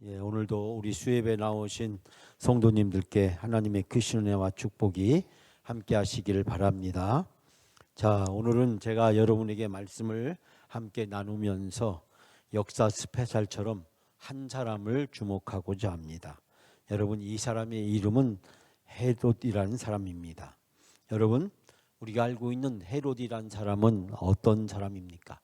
오늘도 우리 수협에 나오신 성도님들께 하나님의 크신 은혜와 축복이 함께 하시기를 바랍니다. 자, 오늘은 제가 여러분에게 말씀을 함께 나누면서 역사 스페셜처럼 한 사람을 주목하고자 합니다. 여러분, 이 사람의 이름은 헤롯이라는 사람입니다. 여러분, 우리가 알고 있는 헤롯이라는 사람은 어떤 사람입니까?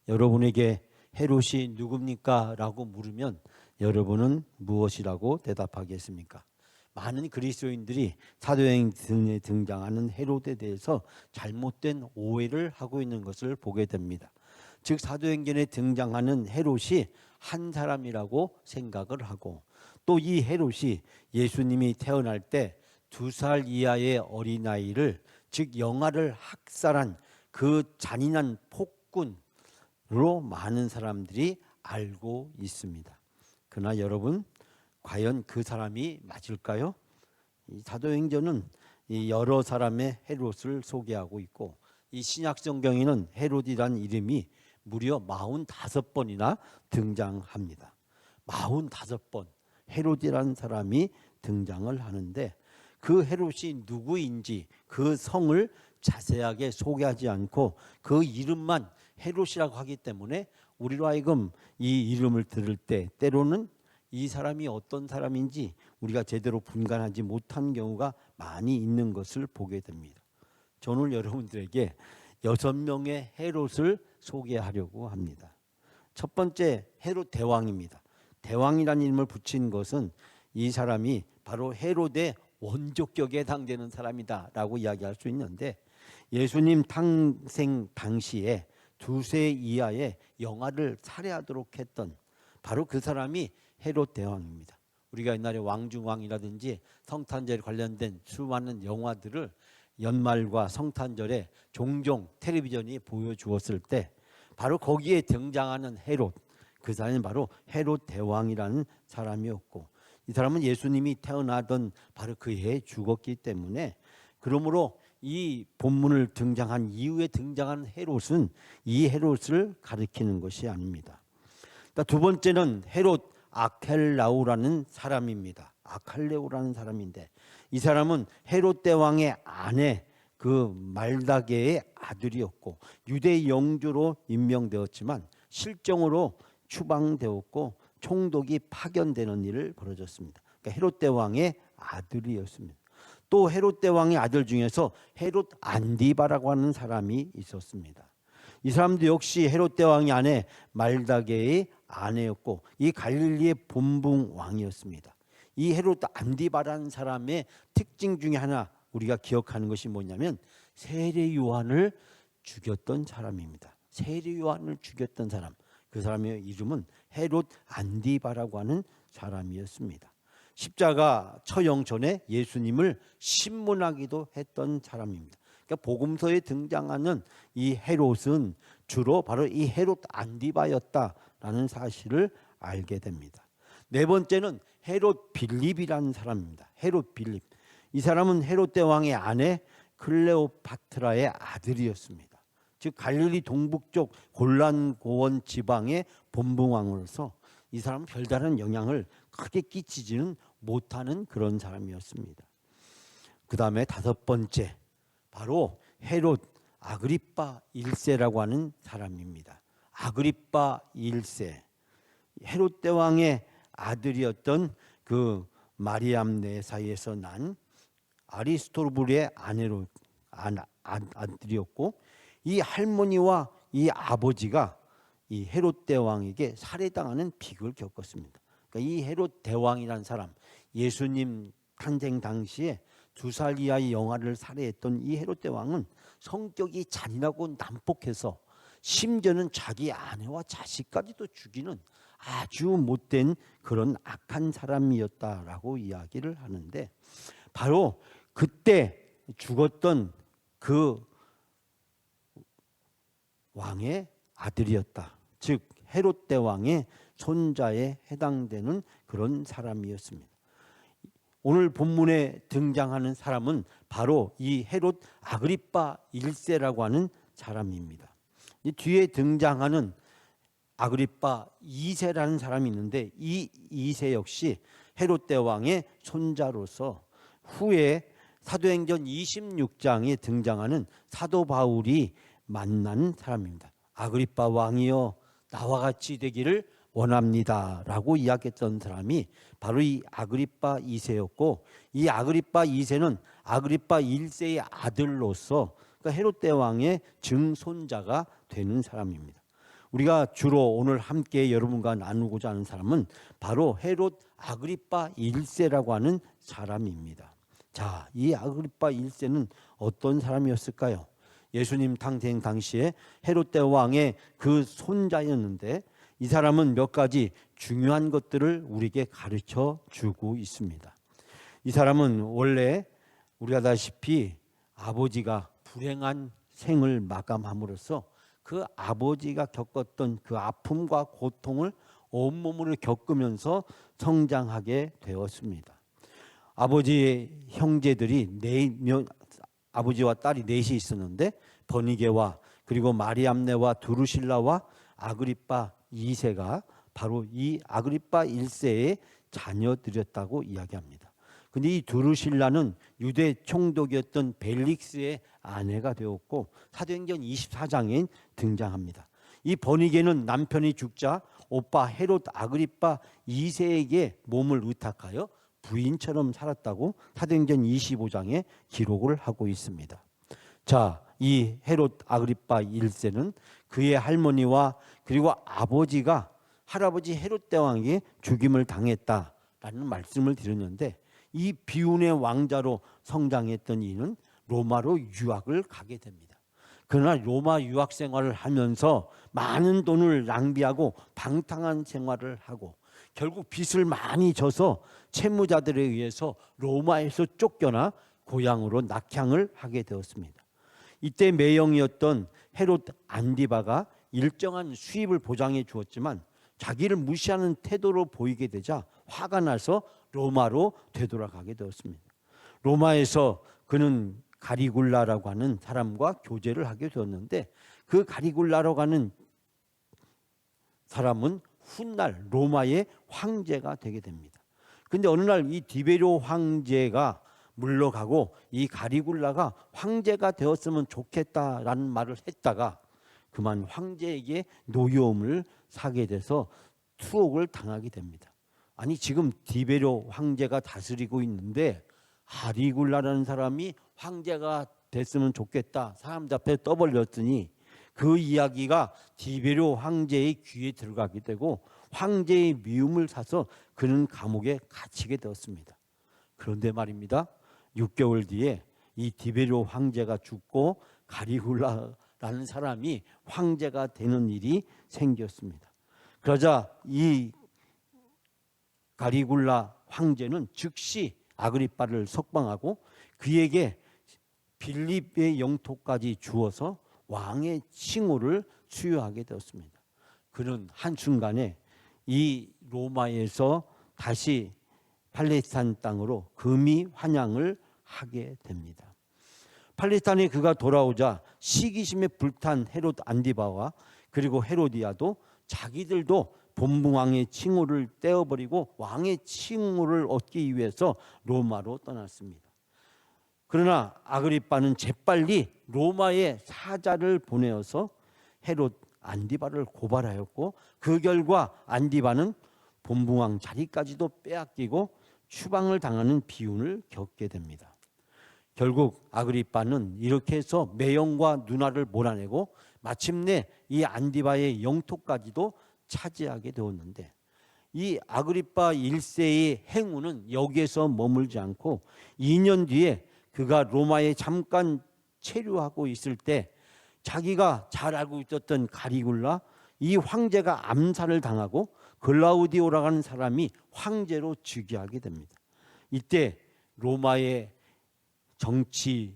여러분에게 헤롯이 누굽니까? 라고 물으면 여러분은 무엇이라고 대답하겠습니까? 많은 그리스도인들이 사도행 등에 등장하는 헤롯에 대해서 잘못된 오해를 하고 있는 것을 보게 됩니다. 즉 사도행전에 등장하는 헤롯이 한 사람이라고 생각을 하고, 또 이 헤롯이 예수님이 태어날 때 2살 이하의 어린아이를, 즉 영아를 학살한 그 잔인한 폭군으로 많은 사람들이 알고 있습니다. 그러나 여러분, 과연 그 사람이 맞을까요? 이 사도행전은 이 여러 사람의 헤롯을 소개하고 있고, 이 신약성경에는 헤롯이라는 이름이 무려 45번이나 등장합니다. 45번 헤롯이라는 사람이 등장을 하는데, 그 헤롯이 누구인지 그 성을 자세하게 소개하지 않고 그 이름만 헤롯이라고 하기 때문에 우리로 하여금 이 이름을 들을 때 때로는 이 사람이 어떤 사람인지 우리가 제대로 분간하지 못한 경우가 많이 있는 것을 보게 됩니다. 저는 여러분들에게 6명의 헤롯을 소개하려고 합니다. 첫 번째, 헤롯 대왕입니다. 대왕이라는 이름을 붙인 것은 이 사람이 바로 헤롯의 원조격에 해당되는 사람이다 라고 이야기할 수 있는데, 예수님 탄생 당시에 2세 이하의 영아를 살해하도록 했던 바로 그 사람이 헤롯 대왕입니다. 우리가 옛날에 왕중왕이라든지 성탄절에 관련된 수많은 영화들을 연말과 성탄절에 종종 텔레비전이 보여주었을 때 바로 거기에 등장하는 헤롯, 그 사람이 바로 헤롯 대왕이라는 사람이었고, 이 사람은 예수님이 태어나던 바로 그 해에 죽었기 때문에, 그러므로 이 본문을 등장한 이후에 등장한 헤롯은 이 헤롯을 가리키는 것이 아닙니다. 두 번째는 헤롯 아켈라우라는 사람입니다. 아칼레오라는 사람인데, 이 사람은 헤롯 대왕의 아내 그 말다게의 아들이었고 유대 영주로 임명되었지만 실정으로 추방되었고 총독이 파견되는 일을 벌어졌습니다. 그러니까 헤롯 대왕의 아들이었습니다. 또 헤롯 대왕의 아들 중에서 헤롯 안디바라고 하는 사람이 있었습니다. 이 사람도 역시 헤롯 대왕의 아내 말다게의 아내였고 이 갈릴리의 본붕 왕이었습니다. 이 헤롯 안디바라는 사람의 특징 중에 하나 우리가 기억하는 것이 뭐냐면 세례 요한을 죽였던 사람입니다. 세례 요한을 죽였던 사람, 그 사람의 이름은 헤롯 안디바라고 하는 사람이었습니다. 십자가 처형 전에 예수님을 신문하기도 했던 사람입니다. 그러니까 복음서에 등장하는 이 헤롯은 주로 바로 이 헤롯 안디바였다라는 사실을 알게 됩니다. 네 번째는 헤롯 빌립이라는 사람입니다. 헤롯 빌립. 이 사람은 헤롯 대왕의 아내 클레오파트라의 아들이었습니다. 즉 갈릴리 동북쪽 골란고원 지방의 본붕왕으로서 이 사람은 별다른 영향을 크게 끼치지는 못하는 그런 사람이었습니다. 그 다음에 다섯 번째, 바로 헤롯 아그리빠 1세라고 하는 사람입니다. 아그리빠 1세, 헤롯 대왕의 아들이었던 그 마리암 내사에서 난 아리스토불의 아들이었고, 이 할머니와 이 아버지가 이 헤롯 대왕에게 살해당하는 비극을 겪었습니다. 그러니까 이 헤롯 대왕이라는 사람, 예수님 탄생 당시에 2살 이하의 영아를 살해했던 이 헤롯 대왕은 성격이 잔인하고 난폭해서 심지어는 자기 아내와 자식까지도 죽이는 아주 못된 그런 악한 사람이었다라고 이야기를 하는데, 바로 그때 죽었던 그 왕의 아들이었다. 즉 헤롯 대왕의 손자에 해당되는 그런 사람이었습니다. 오늘 본문에 등장하는 사람은 바로 이 헤롯 아그리빠 1세라고 하는 사람입니다. 이 뒤에 등장하는 아그리파 2세라는 사람이 있는데 이 2세 역시 헤롯 대왕의 손자로서 후에 사도행전 26장에 등장하는 사도 바울이 만난 사람입니다. 아그리파 왕이여 나와 같이 되기를 원합니다 라고 이야기했던 사람이 바로 이 아그리파 2세였고, 이 아그리파 2세는 아그리파 1세의 아들로서 그러니까 헤롯 대왕의 증손자가 되는 사람입니다. 우리가 주로 오늘 함께 여러분과 나누고자 하는 사람은 바로 헤롯 아그리파 1세라고 하는 사람입니다. 자, 이 아그리파 1세는 어떤 사람이었을까요? 예수님 탄생 당시에 헤롯 대왕의 그 손자였는데 이 사람은 몇 가지 중요한 것들을 우리에게 가르쳐 주고 있습니다. 이 사람은 원래 우리가 다시피 아버지가 불행한 생을 마감함으로써 그 아버지가 겪었던 그 아픔과 고통을 온몸으로 겪으면서 성장하게 되었습니다. 아버지의 형제들이 아버지와 딸이 넷이 있었는데 버니게와 그리고 마리암네와 두루실라와 아그리파 2세가 바로 이 아그리파 1세의 자녀들이었다고 이야기합니다. 근데 이 두루실라는 유대 총독이었던 벨릭스의 아내가 되었고 사도행전 24장에 등장합니다. 이 버니게는 남편이 죽자 오빠 헤롯 아그리파 2세에게 몸을 의탁하여 부인처럼 살았다고 사도행전 25장에 기록을 하고 있습니다. 자, 이 헤롯 아그리파 1세는 그의 할머니와 그리고 아버지가 할아버지 헤롯 대왕에게 죽임을 당했다라는 말씀을 드렸는데, 이 비운의 왕자로 성장했던 이는 로마로 유학을 가게 됩니다. 그러나 로마 유학 생활을 하면서 많은 돈을 낭비하고 방탕한 생활을 하고 결국 빚을 많이 져서 채무자들에 의해서 로마에서 쫓겨나 고향으로 낙향을 하게 되었습니다. 이때 매형이었던 헤롯 안디바가 일정한 수입을 보장해 주었지만 자기를 무시하는 태도로 보이게 되자 화가 나서 로마로 되돌아가게 되었습니다. 로마에서 그는 가리굴라라고 하는 사람과 교제를 하게 되었는데 그 가리굴라라고 하는 사람은 훗날 로마의 황제가 되게 됩니다. 그런데 어느 날 이 디베료 황제가 물러가고 이 가리굴라가 황제가 되었으면 좋겠다라는 말을 했다가 그만 황제에게 노여움을 사게 돼서 투옥을 당하게 됩니다. 아니 지금 디베료 황제가 다스리고 있는데 가리굴라라는 사람이 황제가 됐으면 좋겠다 사람들 앞에 떠벌렸더니 그 이야기가 디베료 황제의 귀에 들어가게 되고 황제의 미움을 사서 그는 감옥에 갇히게 되었습니다. 그런데 말입니다, 6개월 뒤에 이 디베료 황제가 죽고 가리굴라라는 사람이 황제가 되는 일이 생겼습니다. 그러자 이 가리굴라 황제는 즉시 아그리빠를 석방하고 그에게 빌립의 영토까지 주어서 왕의 칭호를 수여하게 되었습니다. 그는 한순간에 이 로마에서 다시 팔레스타인 땅으로 금이 환향을 하게 됩니다. 팔레스타인에 그가 돌아오자 시기심에 불탄 헤롯 안디바와 그리고 헤로디아도 자기들도 본붕왕의 칭호를 떼어버리고 왕의 칭호를 얻기 위해서 로마로 떠났습니다. 그러나 아그리빠는 재빨리 로마에 사자를 보내어서 헤롯 안디바를 고발하였고 그 결과 안디바는 본붕왕 자리까지도 빼앗기고 추방을 당하는 비운을 겪게 됩니다. 결국 아그리빠는 이렇게 해서 매형과 누나를 몰아내고 마침내 이 안디바의 영토까지도 차지하게 되었는데, 이 아그리빠 1세의 행운은 여기에서 머물지 않고 2년 뒤에 그가 로마에 잠깐 체류하고 있을 때 자기가 잘 알고 있었던 가리굴라 이 황제가 암살을 당하고 글라우디오라고 하는 사람이 황제로 즉위하게 됩니다. 이때 로마의 정치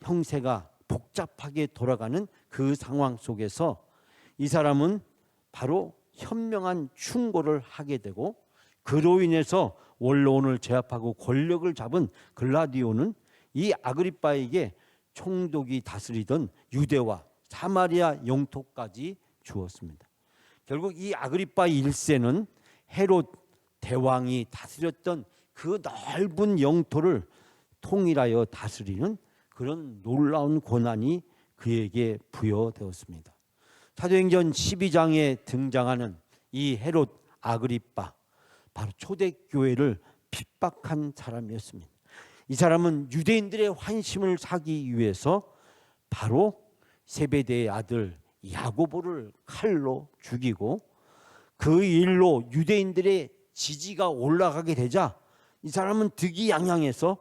형세가 복잡하게 돌아가는 그 상황 속에서 이 사람은 바로 현명한 충고를 하게 되고 그로 인해서 원로원을 제압하고 권력을 잡은 글라디오는 이 아그리빠에게 총독이 다스리던 유대와 사마리아 영토까지 주었습니다. 결국 이 아그리파 1세는 헤롯 대왕이 다스렸던 그 넓은 영토를 통일하여 다스리는 그런 놀라운 권한이 그에게 부여되었습니다. 사도행전 12장에 등장하는 이 헤롯 아그리파, 바로 초대교회를 핍박한 사람이었습니다. 이 사람은 유대인들의 환심을 사기 위해서 바로 세베대의 아들 야고보를 칼로 죽이고, 그 일로 유대인들의 지지가 올라가게 되자 이 사람은 득이양양해서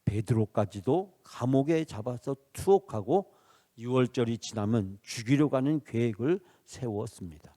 베드로까지도 감옥에 잡아서 투옥하고 6월절이 지나면 죽이려고 하는 계획을 세웠습니다.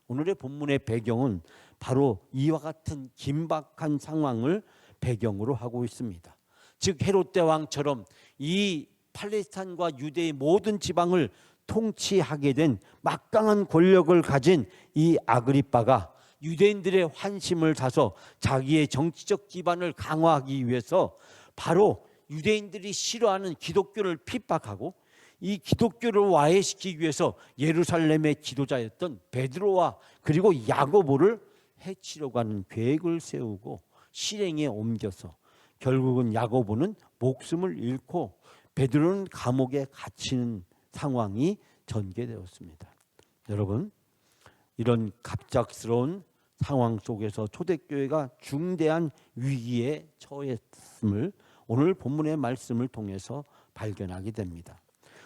오늘의 본문의 배경은 바로 이와 같은 긴박한 상황을 배경으로 하고 있습니다. 즉 헤롯 대왕처럼 이 팔레스타인과 유대의 모든 지방을 통치하게 된 막강한 권력을 가진 이 아그리빠가 유대인들의 환심을 사서 자기의 정치적 기반을 강화하기 위해서 바로 유대인들이 싫어하는 기독교를 핍박하고, 이 기독교를 와해시키기 위해서 예루살렘의 지도자였던 베드로와 그리고 야고보를 해치려고 하는 계획을 세우고 실행에 옮겨서 결국은 야고보는 목숨을 잃고 베드로는 감옥에 갇히는 상황이 전개되었습니다. 여러분, 이런 갑작스러운 상황 속에서 초대교회가 중대한 위기에 처했음을 오늘 본문의 말씀을 통해서 발견하게 됩니다.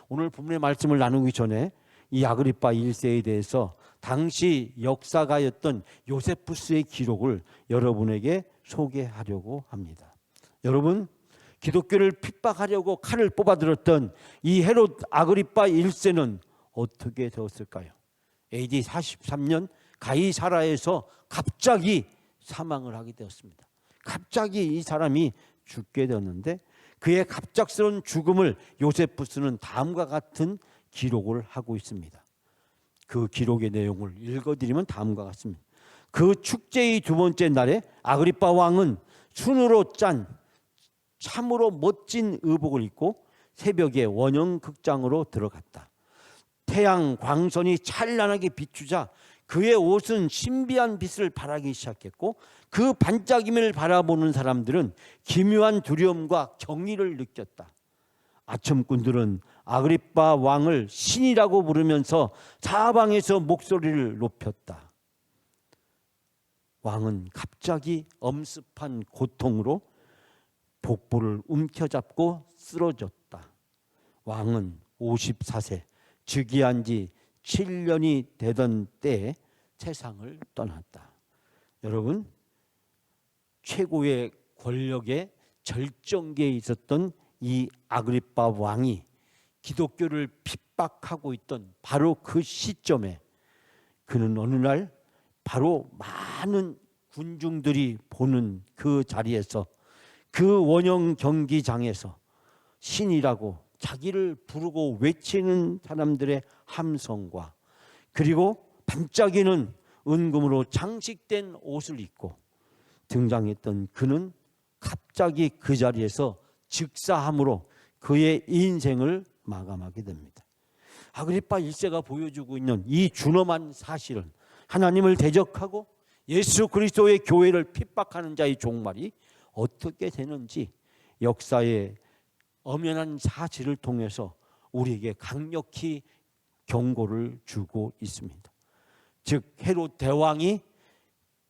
오늘 본문의 말씀을 나누기 전에 이 아그리파 1세에 대해서 당시 역사가였던 요세푸스의 기록을 여러분에게 소개하려고 합니다. 여러분, 기독교를 핍박하려고 칼을 뽑아들었던 이 헤롯 아그리파 1세는 어떻게 되었을까요? AD 43년 가이사라에서 갑자기 사망을 하게 되었습니다. 갑자기 이 사람이 죽게 되었는데, 그의 갑작스러운 죽음을 요세푸스는 다음과 같은 기록을 하고 있습니다. 그 기록의 내용을 읽어드리면 다음과 같습니다. 그 축제의 두 번째 날에 아그리파 왕은 순으로 짠 참으로 멋진 의복을 입고 새벽에 원형극장으로 들어갔다. 태양 광선이 찬란하게 비추자 그의 옷은 신비한 빛을 발하기 시작했고, 그 반짝임을 바라보는 사람들은 기묘한 두려움과 경의를 느꼈다. 아첨꾼들은 아그리파 왕을 신이라고 부르면서 사방에서 목소리를 높였다. 왕은 갑자기 엄습한 고통으로 복부를 움켜잡고 쓰러졌다. 왕은 54세, 즉위한 지 7년이 되던 때에 세상을 떠났다. 여러분, 최고의 권력의 절정기에 있었던 이 아그리파 왕이 기독교를 핍박하고 있던 바로 그 시점에 그는 어느 날 바로 많은 군중들이 보는 그 자리에서, 그 원형 경기장에서 신이라고 자기를 부르고 외치는 사람들의 함성과, 그리고 반짝이는 은금으로 장식된 옷을 입고 등장했던 그는 갑자기 그 자리에서 즉사함으로 그의 인생을 마감하게 됩니다. 아그리파 1세가 보여주고 있는 이 준엄한 사실은 하나님을 대적하고 예수 그리스도의 교회를 핍박하는 자의 종말이 어떻게 되는지 역사의 엄연한 사실을 통해서 우리에게 강력히 경고를 주고 있습니다. 즉 헤롯 대왕이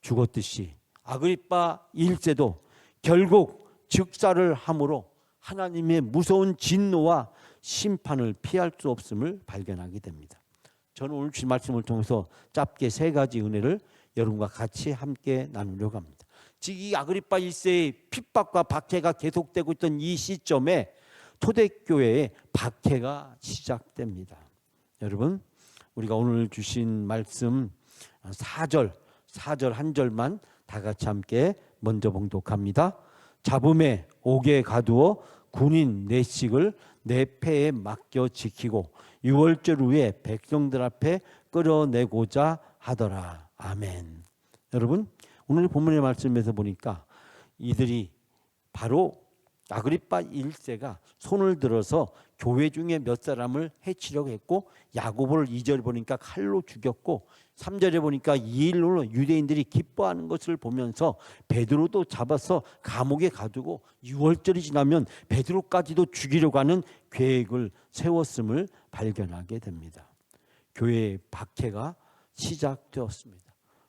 죽었듯이 아그리파 1세도 결국 즉사를 함으로 하나님의 무서운 진노와 심판을 피할 수 없음을 발견하게 됩니다. 저는 오늘 주신 말씀을 통해서 짧게 세 가지 은혜를 여러분과 같이 함께 나누려고 합니다. 즉 이 아그리파 1세의 핍박과 박해가 계속되고 있던 이 시점에 초대교회의 박해가 시작됩니다. 여러분, 우리가 오늘 주신 말씀 4절 한 절만 다 같이 함께 먼저 봉독합니다. 잡음에 옥에 가두어 군인 넷씩을 내 패에 맡겨 지키고 6월절 후에 백성들 앞에 끌어내고자 하더라. 아멘. 여러분, 오늘 본문의 말씀에서 보니까 이들이 바로 아그리파 1세가 손을 들어서 교회 중에 몇 사람을 해치려고 했고, 야고보를 2절에 보니까 칼로 죽였고, 3절에 보니까 이 일로 유대인들이 기뻐하는 것을 보면서 베드로도 잡아서 감옥에 가두고 6월절이 지나면 베드로까지도 죽이려고 하는 계획을 세웠음을 발견하게 됩니다. 교회의 박해가 시작되었습니다.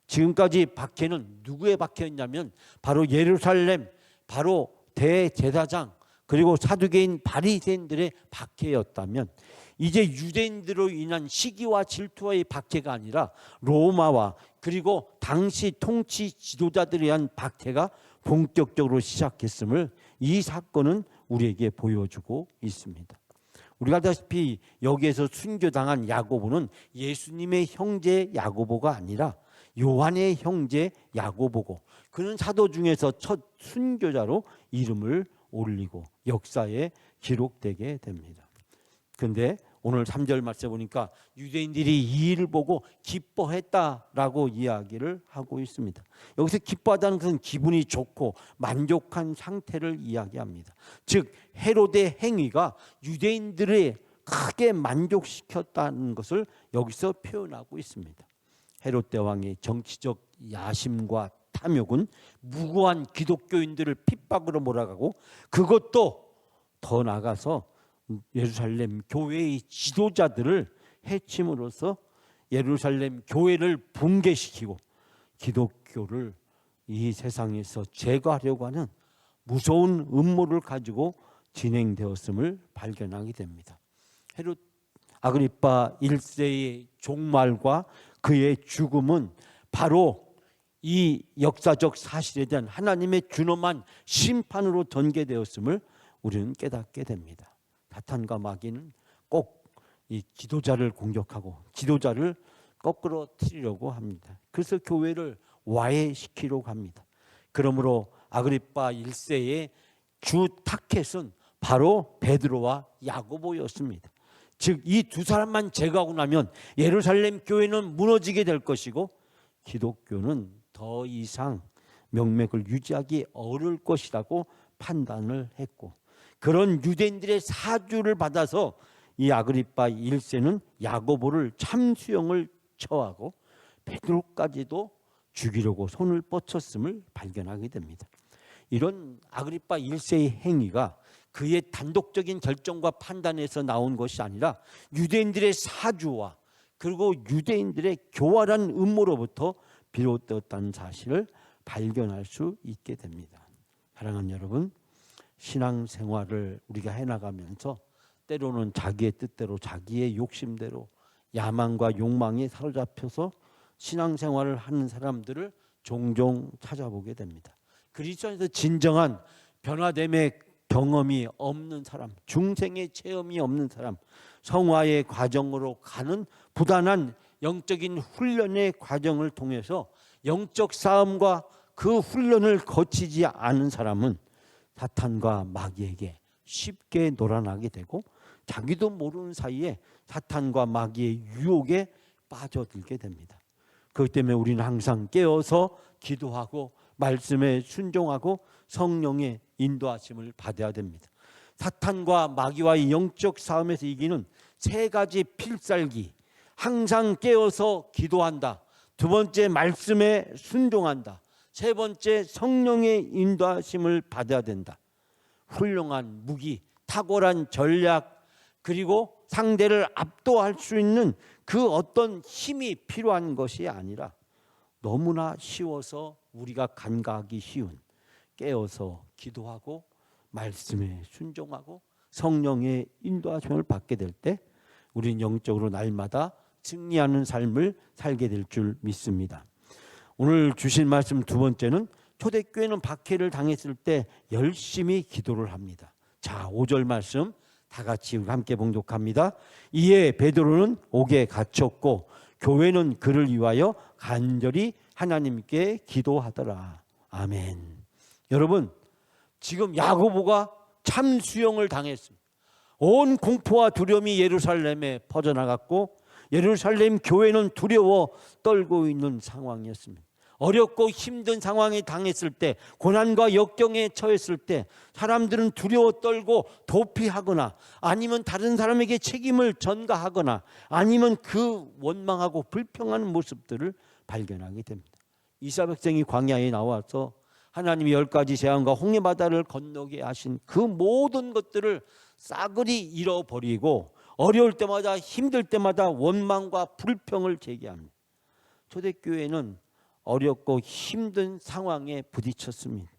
지금까지 박해는 누구의 박해였냐면 바로 예루살렘, 바로 대제사장, 그리고 사두개인 바리새인들의 박해였다면, 이제 유대인들로 인한 시기와 질투와의 박해가 아니라 로마와 그리고 당시 통치 지도자들에 의한 박해가 본격적으로 시작했음을 이 사건은 우리에게 보여주고 있습니다. 우리가 알다시피 여기에서 순교당한 야고보는 예수님의 형제 야고보가 아니라 요한의 형제 야고보고, 그는 사도 중에서 첫 순교자로 이름을 올리고 역사에 기록되게 됩니다. 그런데 오늘 3절 말씀에 보니까 유대인들이 이 일을 보고 기뻐했다라고 이야기를 하고 있습니다. 여기서 기뻐하다는 것은 기분이 좋고 만족한 상태를 이야기합니다. 즉 헤롯의 행위가 유대인들을 크게 만족시켰다는 것을 여기서 표현하고 있습니다. 헤롯 대왕의 정치적 야심과 탐욕은 무고한 기독교인들을 핍박으로 몰아가고, 그것도 더 나아가서 예루살렘 교회의 지도자들을 해침으로써 예루살렘 교회를 붕괴시키고 기독교를 이 세상에서 제거하려고 하는 무서운 음모를 가지고 진행되었음을 발견하게 됩니다. 헤롯 아그리파 1세의 종말과 그의 죽음은 바로 이 역사적 사실에 대한 하나님의 준엄한 심판으로 전개되었음을 우리는 깨닫게 됩니다. 사탄과 마귀는 꼭 이 지도자를 공격하고 지도자를 거꾸로 틀리려고 합니다. 그래서 교회를 와해시키려고 합니다. 그러므로 아그리파 1세의 주 타켓은 바로 베드로와 야고보였습니다. 즉 이 두 사람만 제거하고 나면 예루살렘 교회는 무너지게 될 것이고 기독교는 더 이상 명맥을 유지하기 어려울 것이라고 판단을 했고, 그런 유대인들의 사주를 받아서 이 아그리파 1세는 야고보를 참수형을 처하고 베드로까지도 죽이려고 손을 뻗쳤음을 발견하게 됩니다. 이런 아그리파 1세의 행위가 그의 단독적인 결정과 판단에서 나온 것이 아니라 유대인들의 사주와 그리고 유대인들의 교활한 음모로부터 비롯되었다는 사실을 발견할 수 있게 됩니다. 사랑하는 여러분, 신앙생활을 우리가 해나가면서 때로는 자기의 뜻대로 자기의 욕심대로 야망과 욕망에 사로잡혀서 신앙생활을 하는 사람들을 종종 찾아보게 됩니다. 그리스도에서 진정한 변화됨의 경험이 없는 사람, 중생의 체험이 없는 사람, 성화의 과정으로 가는 부단한 영적인 훈련의 과정을 통해서 영적 싸움과 그 훈련을 거치지 않은 사람은 사탄과 마귀에게 쉽게 놀아나게 되고 자기도 모르는 사이에 사탄과 마귀의 유혹에 빠져들게 됩니다. 그렇기 때문에 우리는 항상 깨어서 기도하고 말씀에 순종하고 성령의 인도하심을 받아야 됩니다. 사탄과 마귀와의 영적 싸움에서 이기는 세 가지 필살기, 항상 깨어서 기도한다, 두 번째 말씀에 순종한다, 세 번째 성령의 인도하심을 받아야 된다. 훌륭한 무기, 탁월한 전략, 그리고 상대를 압도할 수 있는 그 어떤 힘이 필요한 것이 아니라 너무나 쉬워서 우리가 간과하기 쉬운 깨어서 기도하고 말씀에 순종하고 성령의 인도하심을 받게 될 때 우리는 영적으로 날마다 승리하는 삶을 살게 될 줄 믿습니다. 오늘 주신 말씀 두 번째는 초대교회는 박해를 당했을 때 열심히 기도를 합니다. 자, 5절 말씀 다 같이 함께 봉독합니다. 이에 베드로는 옥에 갇혔고 교회는 그를 위하여 간절히 하나님께 기도하더라. 아멘. 여러분, 지금 야고보가 참수형을 당했습니다. 온 공포와 두려움이 예루살렘에 퍼져나갔고 예루살렘 교회는 두려워 떨고 있는 상황이었습니다. 어렵고 힘든 상황에 당했을 때, 고난과 역경에 처했을 때 사람들은 두려워 떨고 도피하거나 아니면 다른 사람에게 책임을 전가하거나 아니면 그 원망하고 불평하는 모습들을 발견하게 됩니다. 이스라엘 백성이 광야에 나와서 하나님이 10가지 재앙과 홍해바다를 건너게 하신 그 모든 것들을 싸그리 잃어버리고 어려울 때마다 힘들 때마다 원망과 불평을 제기합니다. 초대교회는 어렵고 힘든 상황에 부딪혔습니다.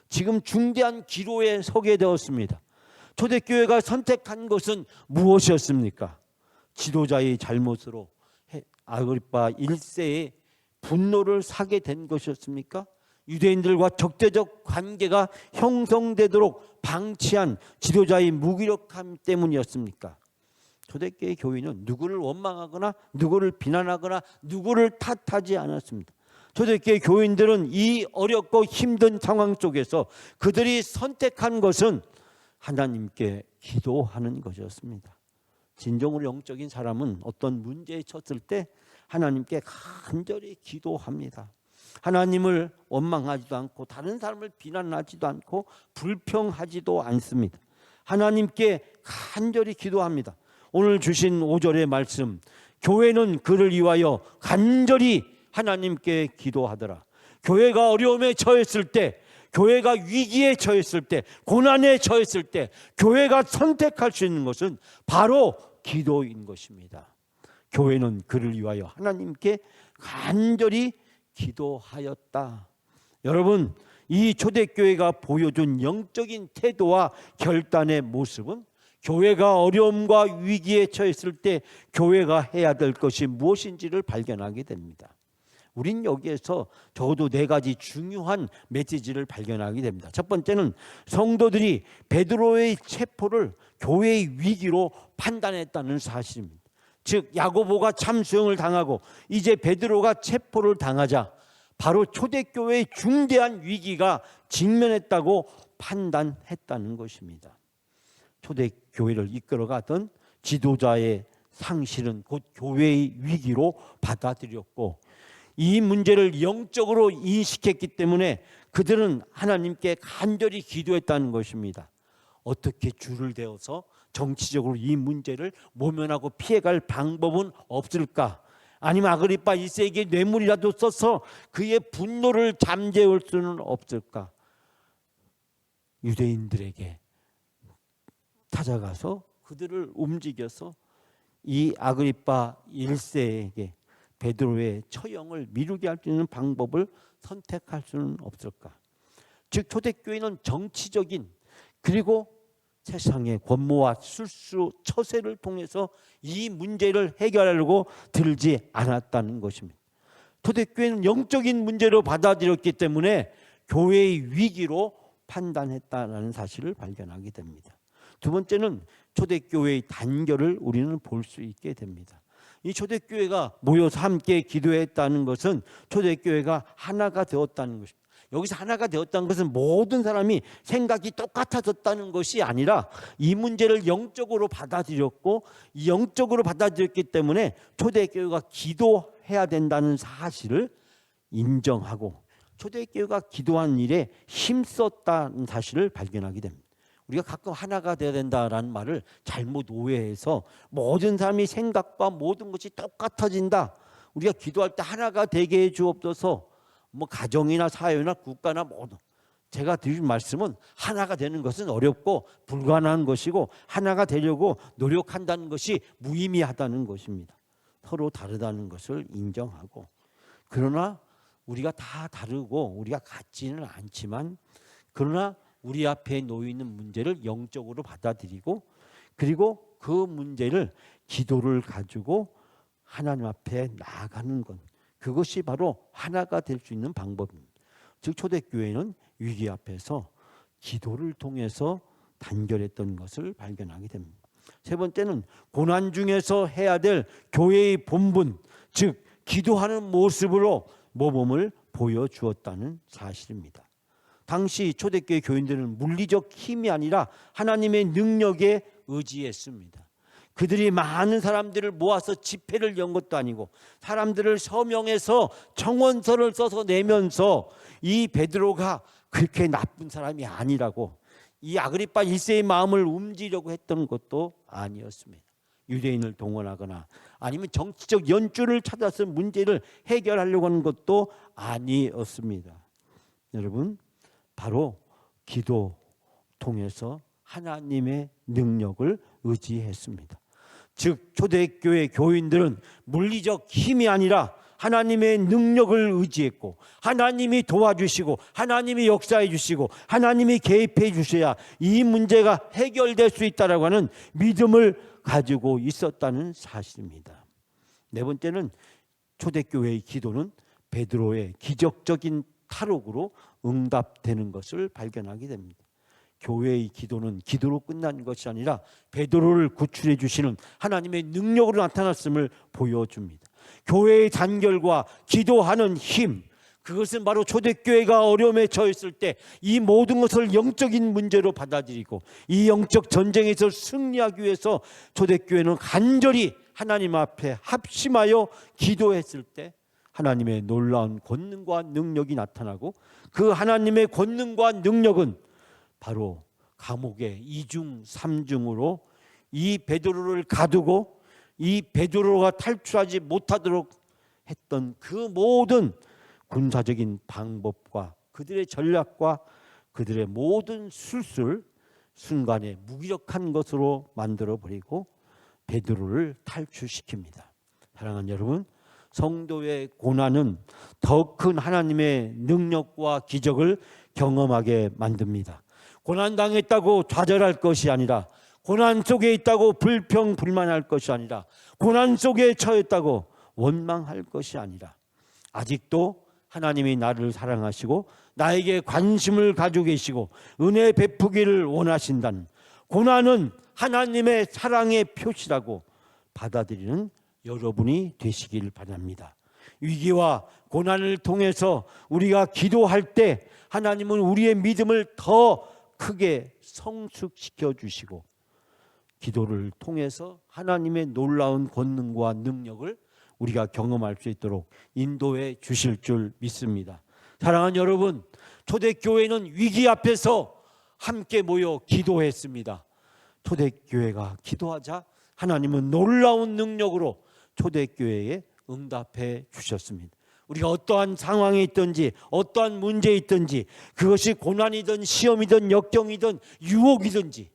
지금 중대한 기로에 서게 되었습니다. 초대교회가 선택한 것은 무엇이었습니까? 지도자의 잘못으로 아그리파 1세의 분노를 사게 된 것이었습니까? 유대인들과 적대적 관계가 형성되도록 방치한 지도자의 무기력함 때문이었습니까? 초대교회 교인은 누구를 원망하거나 누구를 비난하거나 누구를 탓하지 않았습니다. 초대교회 교인들은 이 어렵고 힘든 상황 속에서 그들이 선택한 것은 하나님께 기도하는 것이었습니다. 진정으로 영적인 사람은 어떤 문제에 쳤을 때 하나님께 간절히 기도합니다. 하나님을 원망하지도 않고 다른 사람을 비난하지도 않고 불평하지도 않습니다. 하나님께 간절히 기도합니다. 오늘 주신 5절의 말씀, 교회는 그를 위하여 간절히 하나님께 기도하더라. 교회가 어려움에 처했을 때, 교회가 위기에 처했을 때, 고난에 처했을 때 교회가 선택할 수 있는 것은 바로 기도인 것입니다. 교회는 그를 위하여 하나님께 간절히 기도하였다. 여러분, 이 초대교회가 보여준 영적인 태도와 결단의 모습은 교회가 어려움과 위기에 처했을 때 교회가 해야 될 것이 무엇인지를 발견하게 됩니다. 우린 여기에서 적어도 4가지 중요한 메시지를 발견하게 됩니다. 첫 번째는 성도들이 베드로의 체포를 교회의 위기로 판단했다는 사실입니다. 즉 야고보가 참수형을 당하고 이제 베드로가 체포를 당하자 바로 초대교회의 중대한 위기가 직면했다고 판단했다는 것입니다. 초대교회를 이끌어가던 지도자의 상실은 곧 교회의 위기로 받아들였고 이 문제를 영적으로 인식했기 때문에 그들은 하나님께 간절히 기도했다는 것입니다. 어떻게 줄을 대어서 정치적으로 이 문제를 모면하고 피해갈 방법은 없을까? 아니면 아그리파 1세에게 뇌물이라도 써서 그의 분노를 잠재울 수는 없을까? 유대인들에게 찾아가서 그들을 움직여서 이 아그리파 1세에게 베드로의 처형을 미루게 할 수 있는 방법을 선택할 수는 없을까? 즉 초대교회는 정치적인 그리고 세상의 권모와 술수 처세를 통해서 이 문제를 해결하려고 들지 않았다는 것입니다. 초대교회는 영적인 문제로 받아들였기 때문에 교회의 위기로 판단했다는 사실을 발견하게 됩니다. 두 번째는 초대교회의 단결을 우리는 볼 수 있게 됩니다. 이 초대교회가 모여서 함께 기도했다는 것은 초대교회가 하나가 되었다는 것입니다. 여기서 하나가 되었다는 것은 모든 사람이 생각이 똑같아졌다는 것이 아니라 이 문제를 영적으로 받아들였고 이 영적으로 받아들였기 때문에 초대교회가 기도해야 된다는 사실을 인정하고 초대교회가 기도한 일에 힘썼다는 사실을 발견하게 됩니다. 우리가 가끔 하나가 되어야 된다라는 말을 잘못 오해해서 모든 사람이 생각과 모든 것이 똑같아진다. 우리가 기도할 때 하나가 되게 해 주옵소서. 뭐 가정이나 사회나 국가나 모든 제가 드린 말씀은 하나가 되는 것은 어렵고 불가능한 것이고 하나가 되려고 노력한다는 것이 무의미하다는 것입니다. 서로 다르다는 것을 인정하고 그러나 우리가 다 다르고 우리가 같지는 않지만 그러나 우리 앞에 놓여 있는 문제를 영적으로 받아들이고 그리고 그 문제를 기도를 가지고 하나님 앞에 나아가는 것 그것이 바로 하나가 될 수 있는 방법입니다. 즉 초대교회는 위기 앞에서 기도를 통해서 단결했던 것을 발견하게 됩니다. 세 번째는 고난 중에서 해야 될 교회의 본분 즉 기도하는 모습으로 모범을 보여주었다는 사실입니다. 당시 초대교회 교인들은 물리적 힘이 아니라 하나님의 능력에 의지했습니다. 그들이 많은 사람들을 모아서 집회를 연 것도 아니고 사람들을 서명해서 청원서를 써서 내면서 이 베드로가 그렇게 나쁜 사람이 아니라고 이 아그리파 1세의 마음을 움직이려고 했던 것도 아니었습니다. 유대인을 동원하거나 아니면 정치적 연주를 찾아서 문제를 해결하려고 하는 것도 아니었습니다. 여러분, 바로 기도 통해서 하나님의 능력을 의지했습니다. 즉 초대교회 교인들은 물리적 힘이 아니라 하나님의 능력을 의지했고 하나님이 도와주시고 하나님이 역사해 주시고 하나님이 개입해 주셔야 이 문제가 해결될 수 있다라고 하는 믿음을 가지고 있었다는 사실입니다. 네 번째는 초대교회의 기도는 베드로의 기적적인 탈옥으로 응답되는 것을 발견하게 됩니다. 교회의 기도는 기도로 끝난 것이 아니라 베드로를 구출해 주시는 하나님의 능력으로 나타났음을 보여줍니다. 교회의 단결과 기도하는 힘, 그것은 바로 초대교회가 어려움에 처했을 때 이 모든 것을 영적인 문제로 받아들이고 이 영적 전쟁에서 승리하기 위해서 초대교회는 간절히 하나님 앞에 합심하여 기도했을 때 하나님의 놀라운 권능과 능력이 나타나고 그 하나님의 권능과 능력은 바로 감옥의 2중 3중으로 이 베드로를 가두고 이 베드로가 탈출하지 못하도록 했던 그 모든 군사적인 방법과 그들의 전략과 그들의 모든 술수를 순간에 무기력한 것으로 만들어버리고 베드로를 탈출시킵니다. 사랑하는 여러분, 성도의 고난은 더 큰 하나님의 능력과 기적을 경험하게 만듭니다. 고난당했다고 좌절할 것이 아니라 고난 속에 있다고 불평불만할 것이 아니라 고난 속에 처했다고 원망할 것이 아니라 아직도 하나님이 나를 사랑하시고 나에게 관심을 가지고 계시고 은혜 베푸기를 원하신다는 고난은 하나님의 사랑의 표시라고 받아들이는 여러분이 되시길 바랍니다. 위기와 고난을 통해서 우리가 기도할 때 하나님은 우리의 믿음을 더 크게 성숙시켜 주시고 기도를 통해서 하나님의 놀라운 권능과 능력을 우리가 경험할 수 있도록 인도해 주실 줄 믿습니다. 사랑하는 여러분, 초대교회는 위기 앞에서 함께 모여 기도했습니다. 초대교회가 기도하자 하나님은 놀라운 능력으로 초대교회에 응답해 주셨습니다. 우리가 어떠한 상황에 있든지 어떠한 문제에 있든지 그것이 고난이든 시험이든 역경이든 유혹이든지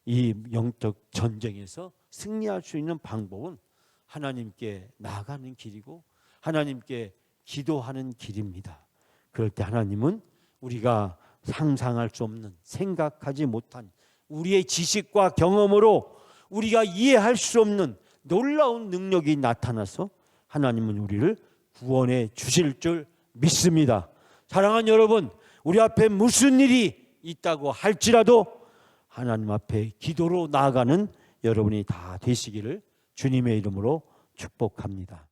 이 영적 전쟁에서 승리할 수 있는 방법은 하나님께 나아가는 길이고 하나님께 기도하는 길입니다. 그럴 때 하나님은 우리가 상상할 수 없는 생각하지 못한 우리의 지식과 경험으로 우리가 이해할 수 없는 놀라운 능력이 나타나서 하나님은 우리를 구원해 주실 줄 믿습니다. 사랑하는 여러분, 우리 앞에 무슨 일이 있다고 할지라도 하나님 앞에 기도로 나아가는 여러분이 다 되시기를 주님의 이름으로 축복합니다.